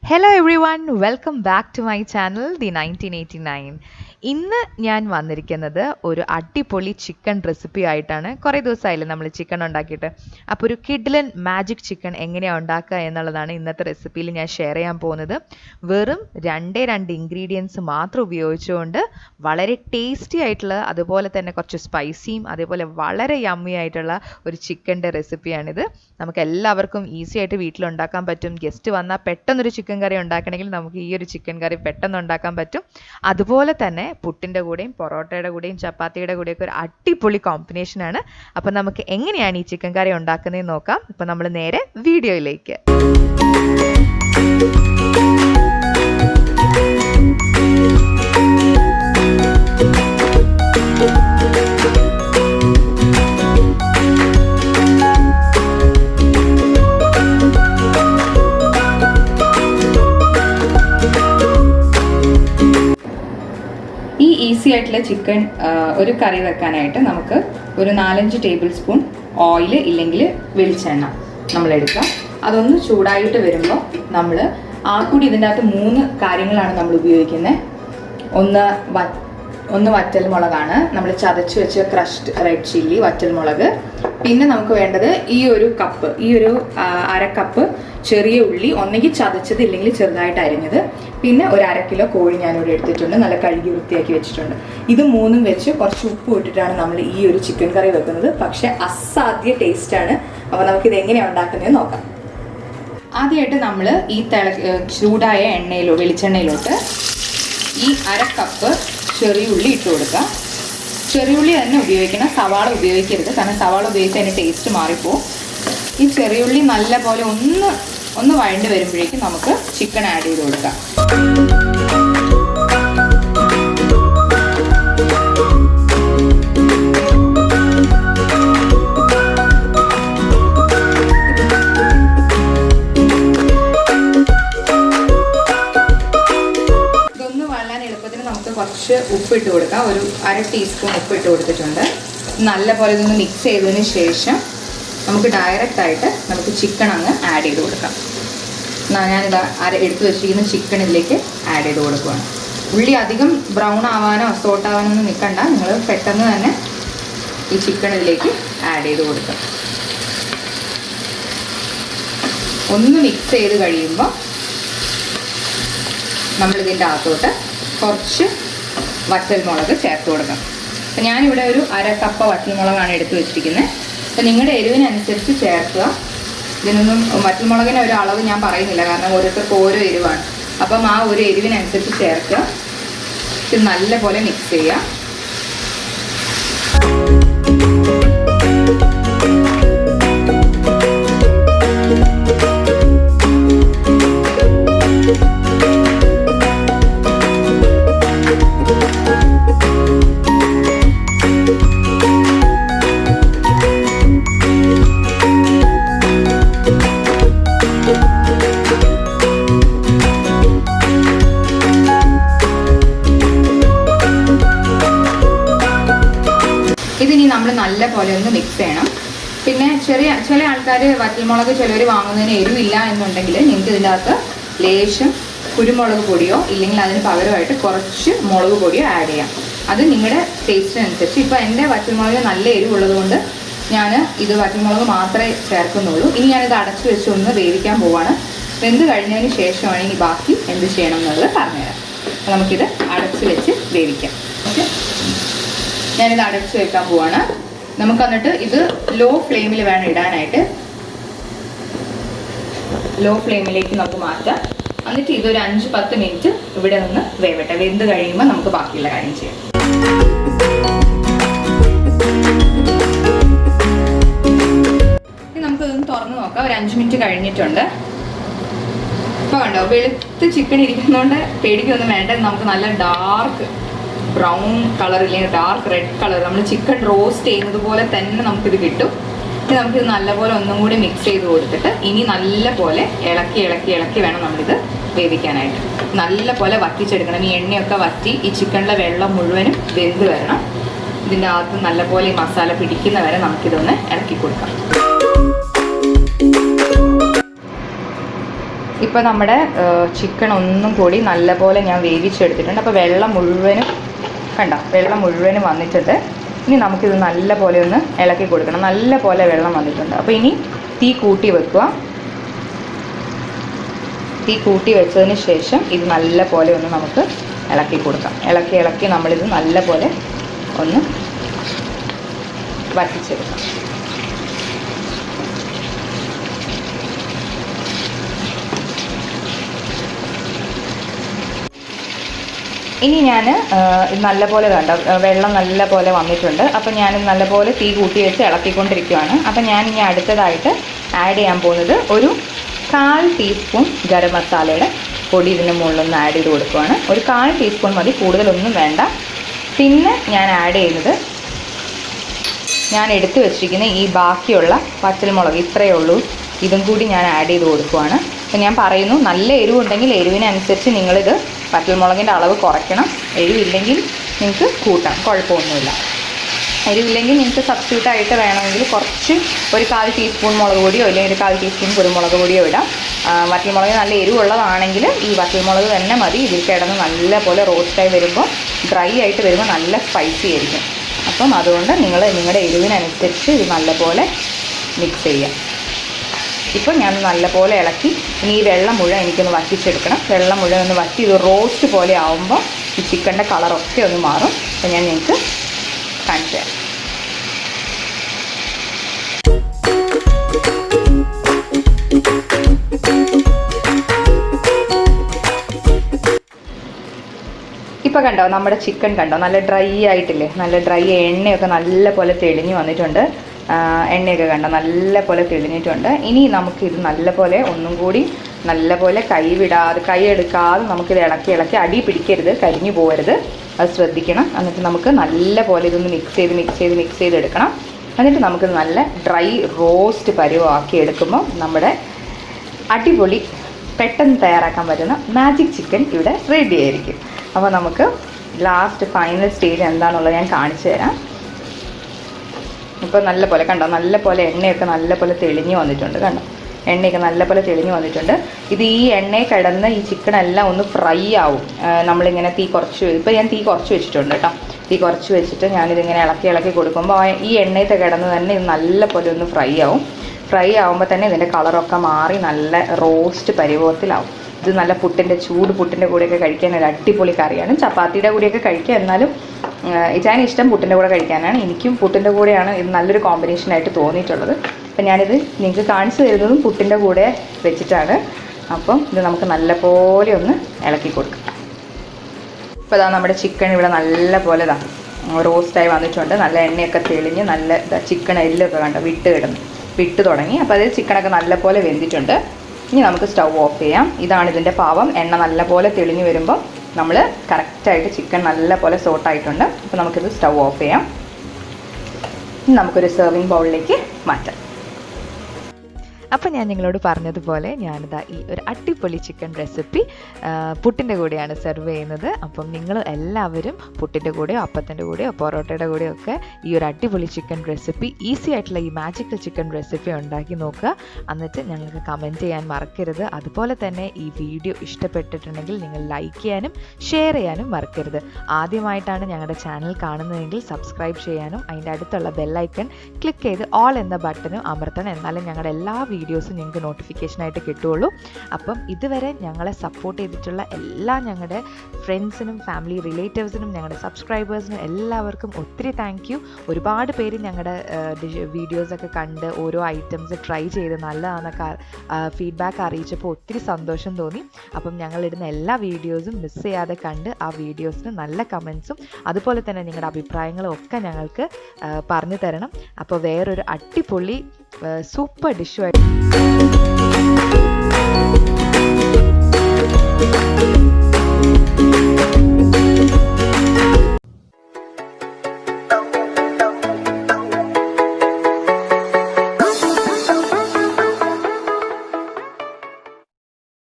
Hello everyone, welcome back to my channel, the 1989. ഇന്ന് ഞാൻ വന്നിരിക്കുന്നത് ഒരു അടിപൊളി ചിക്കൻ റെസിപ്പി ആയിട്ടാണ്. കുറേ ദിവസമായില്ലേ നമ്മൾ ചിക്കൻ ഉണ്ടാക്കിയിട്ട്. അപ്പോൾ ഒരു കിഡ്ലൻ മാജിക് ചിക്കൻ എങ്ങനെയാണ് ഉണ്ടാക്കുക എന്നുള്ളതാണ് ഇന്നത്തെ റെസിപ്പിയിൽ ഞാൻ ഷെയർ ചെയ്യാൻ പോകുന്നത്. വെറും രണ്ട് ഇൻഗ്രീഡിയൻസ് മാത്രം ഉപയോഗിച്ചുകൊണ്ട് വളരെ ടേസ്റ്റി ആയിട്ടുള്ള, അതുപോലെ തന്നെ കുറച്ച് സ്പൈസിയും അതേപോലെ വളരെ യമ്മി ആയിട്ടുള്ള ഒരു ചിക്കൻ്റെ റെസിപ്പിയാണിത്. നമുക്ക് എല്ലാവർക്കും ഈസി ആയിട്ട് വീട്ടിലുണ്ടാക്കാൻ പറ്റും. ഗസ്റ്റ് വന്നാൽ പെട്ടെന്നൊരു ചിക്കൻ കറി ഉണ്ടാക്കണമെങ്കിൽ നമുക്ക് ഈ ഒരു ചിക്കൻ കറി പെട്ടെന്ന് ഉണ്ടാക്കാൻ പറ്റും. അതുപോലെ തന്നെ പുട്ടിൻ്റെ കൂടെയും പൊറോട്ടയുടെ കൂടെയും ചപ്പാത്തിയുടെ കൂടെയൊക്കെ ഒരു അടിപൊളി കോമ്പിനേഷനാണ്. അപ്പം നമുക്ക് എങ്ങനെയാണ് ഈ ചിക്കൻ കറി ഉണ്ടാക്കുന്നതെന്ന് നോക്കാം. ഇപ്പം നമ്മൾ നേരെ വീഡിയോയിലേക്ക്. ഈ ഈസി ആയിട്ടുള്ള ചിക്കൻ ഒരു കറി വെക്കാനായിട്ട് നമുക്ക് ഒരു 4-5 ടേബിൾ സ്പൂൺ ഓയിൽ ഇല്ലെങ്കിൽ വെളിച്ചെണ്ണ നമ്മളെടുക്കാം. അതൊന്ന് ചൂടായിട്ട് വരുമ്പോൾ നമ്മൾ കൂടി ഇതിൻ്റെ അകത്ത് 3 കാര്യങ്ങളാണ് നമ്മൾ ഉപയോഗിക്കുന്നത്. ഒന്ന് വറ്റൽമുളകാണ്, നമ്മൾ ചതച്ച് വെച്ച ക്രഷ്ഡ് റെഡ് ചില്ലി വറ്റൽമുളക്. പിന്നെ നമുക്ക് വേണ്ടത് ഈ ഒരു അര കപ്പ് ചെറിയ ഉള്ളി, ഒന്നെങ്കിൽ ചതച്ചത് ഇല്ലെങ്കിൽ ചെറുതായിട്ട് അരിഞ്ഞത്. പിന്നെ ഒരു 1/2 കിലോ കോഴി ഞാനിവിടെ എടുത്തിട്ടുണ്ട്, നല്ല കഴുകി വൃത്തിയാക്കി വെച്ചിട്ടുണ്ട്. ഇത് 3ഉം വെച്ച് കുറച്ച് ഉപ്പ് ഇട്ടിട്ടാണ് നമ്മൾ ഈ ഒരു ചിക്കൻ കറി വെക്കുന്നത്. പക്ഷേ അസാധ്യ ടേസ്റ്റാണ്. അപ്പോൾ നമുക്കിത് എങ്ങനെയാണ് ഉണ്ടാക്കുന്നതെന്ന് നോക്കാം. ആദ്യമായിട്ട് നമ്മൾ ഈ ചൂടായ വെളിച്ചെണ്ണയിലോട്ട് ഈ 1/2 കപ്പ് ചെറിയ ഉള്ളി ഇട്ട് കൊടുക്കുക. ചെറിയ ഉള്ളി തന്നെ ഉപയോഗിക്കണം, സവാള ഉപയോഗിക്കരുത്. കാരണം സവാള ഉപയോഗിച്ച് അതിൻ്റെ ടേസ്റ്റ് മാറിപ്പോവും. ഈ ചെറിയ ഉള്ളി നല്ലപോലെ ഒന്ന് വഴണ്ട് വരുമ്പോഴേക്കും നമുക്ക് ചിക്കൻ ആഡ് ചെയ്ത് കൊടുക്കാം. കുറച്ച് ഉപ്പിട്ട് കൊടുക്കാം. ഒരു 1/2 ടീസ്പൂൺ ഉപ്പിട്ട് കൊടുത്തിട്ടുണ്ട്. നല്ലപോലെ ഇതൊന്ന് മിക്സ് ചെയ്തതിന് ശേഷം നമുക്ക് ഡയറക്റ്റായിട്ട് നമുക്ക് ചിക്കൻ അങ്ങ് ആഡ് ചെയ്ത് കൊടുക്കാം. ഞാനിത് എടുത്ത് വെച്ചിരിക്കുന്ന ചിക്കൻ ഇതിലേക്ക് ആഡ് ചെയ്ത് കൊടുക്കുകയാണ്. ഉള്ളി അധികം ബ്രൗൺ ആവാനോ സോട്ടാവാനോ ഒന്നും നിൽക്കണ്ട. നിങ്ങൾ പെട്ടെന്ന് തന്നെ ഈ ചിക്കൻ ഇതിലേക്ക് ആഡ് ചെയ്ത് കൊടുക്കാം. ഒന്ന് മിക്സ് ചെയ്ത് കഴിയുമ്പോൾ നമ്മളിതിൻ്റെ അകത്തോട്ട് കുറച്ച് വറ്റൽമുളക് ചേർത്ത് കൊടുക്കാം. അപ്പം ഞാനിവിടെ ഒരു 1/2 കപ്പ് വറ്റൽമുളകാണ് എടുത്ത് വെച്ചിരിക്കുന്നത്. അപ്പം നിങ്ങളുടെ എരിവിനനുസരിച്ച് ചേർക്കുക. ഇതിനൊന്നും വറ്റൽമുളകിന് ഒരു അളവ് ഞാൻ പറയുന്നില്ല, കാരണം ഓരോരുത്തർക്ക് ഓരോ എരിവാണ്. അപ്പം ആ ഒരു എരിവിനനുസരിച്ച് ചേർക്കുക. ഇത് നല്ലപോലെ മിക്സ് ചെയ്യുക. ഇതിനി നമ്മൾ നല്ലപോലെ ഒന്ന് മിക്സ് ചെയ്യണം. പിന്നെ ചില ആൾക്കാർ വറ്റൽമുളക് ചിലർ വാങ്ങുന്നതിന് എരിവില്ല എന്നുണ്ടെങ്കിൽ നിങ്ങൾക്ക് ഇതിൻ്റെ അകത്ത് ലേശം കുരുമുളക് പൊടിയോ ഇല്ലെങ്കിൽ അതിന് പകരമായിട്ട് കുറച്ച് മുളക് പൊടിയോ ആഡ് ചെയ്യാം. അത് നിങ്ങളുടെ ടേസ്റ്റിനനുസരിച്ച്. ഇപ്പോൾ എൻ്റെ വറ്റൽമുളക് നല്ല എരിവുള്ളത് കൊണ്ട് ഞാൻ ഇത് വറ്റൽമുളക് മാത്രമേ ചേർക്കുന്നുള്ളൂ. ഇനി ഞാനിത് അടച്ചു വെച്ച് ഒന്ന് വേവിക്കാൻ പോവാണ്. വെന്ത് കഴിഞ്ഞതിന് ശേഷമാണ് ഇനി ബാക്കി എന്ത് ചെയ്യണം എന്നുള്ളത് പറഞ്ഞുതരാം. അപ്പോൾ നമുക്കിത് അടച്ച് വെച്ച് വേവിക്കാം. ഓക്കെ, ഞാനിത് അടച്ച് വെക്കാൻ പോവാണ്. നമുക്ക് എന്നിട്ട് ഇത് ലോ ഫ്ലെയിമിൽ വേണം ഇടാനായിട്ട്. ലോ ഫ്ലെയിമിലേക്ക് നമുക്ക് മാറ്റാം. എന്നിട്ട് ഇതൊരു 5-10 മിനിറ്റ് ഇവിടെ നിന്ന് വേവട്ടെ. വെന്ത് കഴിയുമ്പോൾ നമുക്ക് ബാക്കിയുള്ള കാര്യം ചെയ്യാം. ഇനി നമുക്കിതൊന്ന് തുറന്ന് നോക്കാം. ഒരു 5 മിനിറ്റ് കഴിഞ്ഞിട്ടുണ്ട്. ഇപ്പോൾ കണ്ടോ, വെളുത്ത് ചിക്കൻ ഇരിക്കുന്നതുകൊണ്ട് പേടിക്കൊന്നും വേണ്ട. നമുക്ക് നല്ല ഡാർക്ക് ബ്രൗൺ കളർ ഇല്ലെങ്കിൽ ഡാർക്ക് റെഡ് കളർ, നമ്മൾ ചിക്കൻ റോസ്റ്റ് ചെയ്യുന്നത് പോലെ തന്നെ നമുക്കിത് കിട്ടും. ഇനി നമുക്കിത് നല്ലപോലെ ഒന്നും കൂടി മിക്സ് ചെയ്ത് കൊടുത്തിട്ട് ഇനി നല്ലപോലെ ഇളക്കി വേണം നമ്മളിത് വേവിക്കാനായിട്ട്. നല്ലപോലെ വറ്റിച്ചെടുക്കണം. ഈ എണ്ണയൊക്കെ വറ്റി ഈ ചിക്കനിലെ വെള്ളം മുഴുവനും വെന്ത് വരണം. ഇതിൻ്റെ അകത്ത് നല്ലപോലെ ഈ മസാല പിടിക്കുന്ന വരെ നമുക്കിതൊന്ന് ഇളക്കി കൊടുക്കാം. ഇപ്പോൾ നമ്മുടെ ചിക്കൻ ഒന്നും കൂടി നല്ലപോലെ ഞാൻ വേവിച്ചെടുത്തിട്ടുണ്ട്. അപ്പോൾ വെള്ളം മുഴുവനും വെള്ളം മുഴുവനും വന്നിട്ടുണ്ട്. ഇനി നമുക്കിത് നല്ലപോലെ ഒന്ന് ഇളക്കി കൊടുക്കണം. നല്ലപോലെ വെള്ളം വന്നിട്ടുണ്ട്. അപ്പോൾ ഇനി തീ കൂട്ടി വെക്കുക. തീ കൂട്ടി വെച്ചതിന് ശേഷം ഇത് നല്ലപോലെ ഒന്ന് നമുക്ക് ഇളക്കി കൊടുക്കാം. ഇളക്കി നമ്മളിത് നല്ലപോലെ ഒന്ന് വറ്റിച്ചെടുക്കാം. ഇനി ഞാൻ നല്ലപോലെ വെള്ളം നല്ലപോലെ വന്നിട്ടുണ്ട്. അപ്പം ഞാൻ നല്ലപോലെ തീ കൂട്ടി വെച്ച് ഇളക്കിക്കൊണ്ടിരിക്കുകയാണ്. അപ്പം ഞാൻ ഇനി അടുത്തതായിട്ട് ആഡ് ചെയ്യാൻ പോകുന്നത് ഒരു 1/4 ടീസ്പൂൺ ഗരം മസാലയുടെ പൊടി ഇതിന് മുകളിലൊന്ന് ആഡ് ചെയ്ത് കൊടുക്കുകയാണ്. ഒരു 1/4 ടീസ്പൂൺ മതി, കൂടുതലൊന്നും വേണ്ട. പിന്നെ ഞാൻ ആഡ് ചെയ്യുന്നത് ഞാൻ എടുത്തു വെച്ചിരിക്കുന്ന ഈ ബാക്കിയുള്ള പച്ചമുളക് ഇത്രയേ ഉള്ളൂ, ഇതും കൂടി ഞാൻ ആഡ് ചെയ്ത് കൊടുക്കുകയാണ്. അപ്പം ഞാൻ പറയുന്നു, നല്ല എരിവുണ്ടെങ്കിൽ എരിവിനനുസരിച്ച് നിങ്ങളിത് പച്ചമുളകിൻ്റെ അളവ് കുറയ്ക്കണം. എരിവില്ലെങ്കിൽ നിങ്ങൾക്ക് കൂട്ടാം, കുഴപ്പമൊന്നുമില്ല. എരിവില്ലെങ്കിൽ നിങ്ങൾക്ക് സബ്സ്റ്റിറ്റ്യൂട്ടായിട്ട് വേണമെങ്കിൽ കുറച്ച് ഒരു 1/4 ടീസ്പൂൺ മുളക് പൊടിയോ അല്ലെങ്കിൽ ഒരു 1/4 ടീസ്പൂൺ കുരുമുളക് പൊടിയോ ഇടാം. വറ്റൽമുളക് നല്ല എരിവുള്ളതാണെങ്കിൽ ഈ വറ്റൽമുളക് തന്നെ മതി. ഇതിൽ കിടന്ന് നല്ലപോലെ റോസ്റ്റായി വരുമ്പോൾ ഡ്രൈ ആയിട്ട് വരുമ്പോൾ നല്ല സ്പൈസി ആയിരിക്കും. അപ്പം അതുകൊണ്ട് നിങ്ങൾ നിങ്ങളുടെ എരിവിനനുസരിച്ച് ഇത് നല്ലപോലെ മിക്സ് ചെയ്യാം. ഇപ്പോൾ ഞാൻ നല്ലപോലെ ഇളക്കി. ഇനി ഈ വെള്ളം മുഴുവൻ എനിക്കൊന്ന് വറ്റിച്ചെടുക്കണം. വെള്ളം മുഴുവൻ ഒന്ന് വറ്റി ഇത് റോസ്റ്റ് പോലെ ആവുമ്പോൾ ഈ ചിക്കൻ്റെ കളറൊക്കെ ഒന്ന് മാറും. അപ്പോൾ ഞാൻ നിങ്ങൾക്ക് കാണിച്ചു തരാം. ഇപ്പോൾ കണ്ടോ നമ്മുടെ ചിക്കൻ നല്ല ഡ്രൈ ആയിട്ടില്ലേ? നല്ല ഡ്രൈ, എണ്ണയൊക്കെ നല്ല പോലെ തെളിഞ്ഞ് വന്നിട്ടുണ്ട്. എണ്ണയൊക്കെ നല്ല പോലെ തെളിഞ്ഞിട്ടുണ്ട്. ഇനി നമുക്കിത് നല്ലപോലെ ഒന്നും കൂടി നല്ലപോലെ കൈ എടുക്കാതെ നമുക്കിത് ഇളക്കി അടി പിടിക്കരുത്, കരിഞ്ഞു പോകരുത്, അത് ശ്രദ്ധിക്കണം. എന്നിട്ട് നമുക്ക് നല്ലപോലെ ഇതൊന്ന് മിക്സ് ചെയ്തെടുക്കണം. എന്നിട്ട് നമുക്കിത് നല്ല ഡ്രൈ റോസ്റ്റ് പരുവമാക്കി എടുക്കുമ്പോൾ നമ്മുടെ അടിപൊളി പെട്ടെന്ന് തയ്യാറാക്കാൻ പറ്റുന്ന മാജിക് ചിക്കൻ ഇവിടെ റെഡി ആയിരിക്കും. അപ്പോൾ നമുക്ക് ലാസ്റ്റ് ഫൈനൽ സ്റ്റേജ് എന്താണെന്നുള്ളത് ഞാൻ കാണിച്ചു തരാം. ഇപ്പോൾ നല്ലപോലെ നല്ലപോലെ എണ്ണയൊക്കെ നല്ലപോലെ തെളിഞ്ഞ് വന്നിട്ടുണ്ട്. എണ്ണയൊക്കെ നല്ലപോലെ തെളിഞ്ഞ് വന്നിട്ടുണ്ട്. ഇത് ഈ എണ്ണയിൽ കിടന്ന് ഈ ചിക്കനെല്ലാം ഒന്ന് ഫ്രൈ ആവും. നമ്മളിങ്ങനെ ഇപ്പോൾ ഞാൻ തീ കുറച്ച് വെച്ചിട്ടുണ്ട് കേട്ടോ. തീ കുറച്ച് വെച്ചിട്ട് ഞാനിതിങ്ങനെ ഇളക്കി കൊടുക്കുമ്പോൾ ഈ എണ്ണയത്തെ കിടന്ന് തന്നെ ഇത് നല്ലപോലെ ഒന്ന് ഫ്രൈ ആവുമ്പോൾ തന്നെ ഇതിൻ്റെ കളറൊക്കെ മാറി നല്ല റോസ്റ്റ് പരുവത്തിലാവും. ഇത് നല്ല പുട്ടിൻ്റെ കൂടെയൊക്കെ കഴിക്കാൻ ഒരു അടിപൊളി കറിയാണ്. ചപ്പാത്തിയുടെ കൂടെയൊക്കെ കഴിക്കാം. എന്നാലും ഇച്ചാൻ ഇഷ്ടം പുട്ടിൻ്റെ കൂടെ കഴിക്കാനാണ്. എനിക്കും പുട്ടിൻ്റെ കൂടെയാണ് ഇത് നല്ലൊരു കോമ്പിനേഷനായിട്ട് തോന്നിയിട്ടുള്ളത്. അപ്പം ഞാനിത് നിങ്ങൾക്ക് കാണിച്ചു തരുന്നതും പുട്ടിൻ്റെ കൂടെ വെച്ചിട്ടാണ്. അപ്പം ഇത് നമുക്ക് നല്ലപോലെ ഒന്ന് ഇളക്കി കൊടുക്കാം. ഇപ്പോൾ നമ്മുടെ ചിക്കൻ ഇവിടെ നല്ലപോലെ റോസ്റ്റായി വന്നിട്ടുണ്ട്. നല്ല എണ്ണയൊക്കെ തെളിഞ്ഞ് നല്ല ചിക്കൻ എല്ലൊക്കെ വിട്ട് തുടങ്ങി. അപ്പോൾ അതിൽ ചിക്കനൊക്കെ നല്ലപോലെ വെന്തിട്ടുണ്ട്. ഇനി നമുക്ക് സ്റ്റൗ ഓഫ് ചെയ്യാം. ഇതാണ് ഇതിൻ്റെ പാകം. എണ്ണ നല്ലപോലെ തെളിഞ്ഞ് വരുമ്പോൾ നമ്മൾ കറക്റ്റായിട്ട് ചിക്കൻ നല്ലപോലെ സോട്ടായിട്ടുണ്ട്. അപ്പോൾ നമുക്കിത് സ്റ്റൗ ഓഫ് ചെയ്യാം. ഇനി നമുക്കൊരു സെർവിങ് ബൗളിലേക്ക് മാറ്റാം. അപ്പോൾ ഞാൻ നിങ്ങളോട് പറഞ്ഞതുപോലെ ഞാനിതാ ഈ ഒരു അടിപൊളി ചിക്കൻ റെസിപ്പി പുട്ടിൻ്റെ കൂടെയാണ് സെർവ് ചെയ്യുന്നത്. അപ്പം നിങ്ങൾ എല്ലാവരും പുട്ടിൻ്റെ കൂടെയോ അപ്പത്തിൻ്റെ കൂടെയോ പൊറോട്ടയുടെ കൂടെയോ ഒക്കെ ഈ ഒരു അടിപൊളി ചിക്കൻ റെസിപ്പി, ഈസി ആയിട്ടുള്ള ഈ മാജിക്കൽ ചിക്കൻ റെസിപ്പി ഉണ്ടാക്കി നോക്കുക. എന്നിട്ട് ഞങ്ങൾക്ക് കമൻറ്റ് ചെയ്യാൻ മറക്കരുത്. അതുപോലെ തന്നെ ഈ വീഡിയോ ഇഷ്ടപ്പെട്ടിട്ടുണ്ടെങ്കിൽ നിങ്ങൾ ലൈക്ക് ചെയ്യാനും ഷെയർ ചെയ്യാനും മറക്കരുത്. ആദ്യമായിട്ടാണ് ഞങ്ങളുടെ ചാനൽ കാണുന്നതെങ്കിൽ സബ്സ്ക്രൈബ് ചെയ്യാനും അതിൻ്റെ അടുത്തുള്ള ബെല്ലൈക്കൺ ക്ലിക്ക് ചെയ്ത് ഓൾ എന്ന ബട്ടനും അമർത്തണം. എന്നാലും ഞങ്ങളുടെ എല്ലാ വീഡിയോസും നിങ്ങൾക്ക് നോട്ടിഫിക്കേഷനായിട്ട് കിട്ടുകയുള്ളൂ. അപ്പം ഇതുവരെ ഞങ്ങളെ സപ്പോർട്ട് ചെയ്തിട്ടുള്ള എല്ലാ ഞങ്ങളുടെ ഫ്രണ്ട്സിനും ഫാമിലി റിലേറ്റീവ്സിനും ഞങ്ങളുടെ സബ്സ്ക്രൈബേഴ്സിനും എല്ലാവർക്കും ഒത്തിരി താങ്ക് യു. ഒരുപാട് പേര് ഞങ്ങളുടെ വീഡിയോസൊക്കെ കണ്ട് ഓരോ ഐറ്റംസ് ട്രൈ ചെയ്ത് നല്ലതാണെന്നൊക്കെ ഫീഡ്ബാക്ക് അറിയിച്ചപ്പോൾ ഒത്തിരി സന്തോഷം തോന്നി. അപ്പം ഞങ്ങളിടുന്ന എല്ലാ വീഡിയോസും മിസ് ചെയ്യാതെ കണ്ട് ആ വീഡിയോസിന് നല്ല കമൻസും അതുപോലെ തന്നെ നിങ്ങളുടെ അഭിപ്രായങ്ങളും ഒക്കെ ഞങ്ങൾക്ക് പറഞ്ഞു തരണം. അപ്പോൾ വേറൊരു അടിപൊളി സൂപ്പർ ഡിഷുമായിട്ട്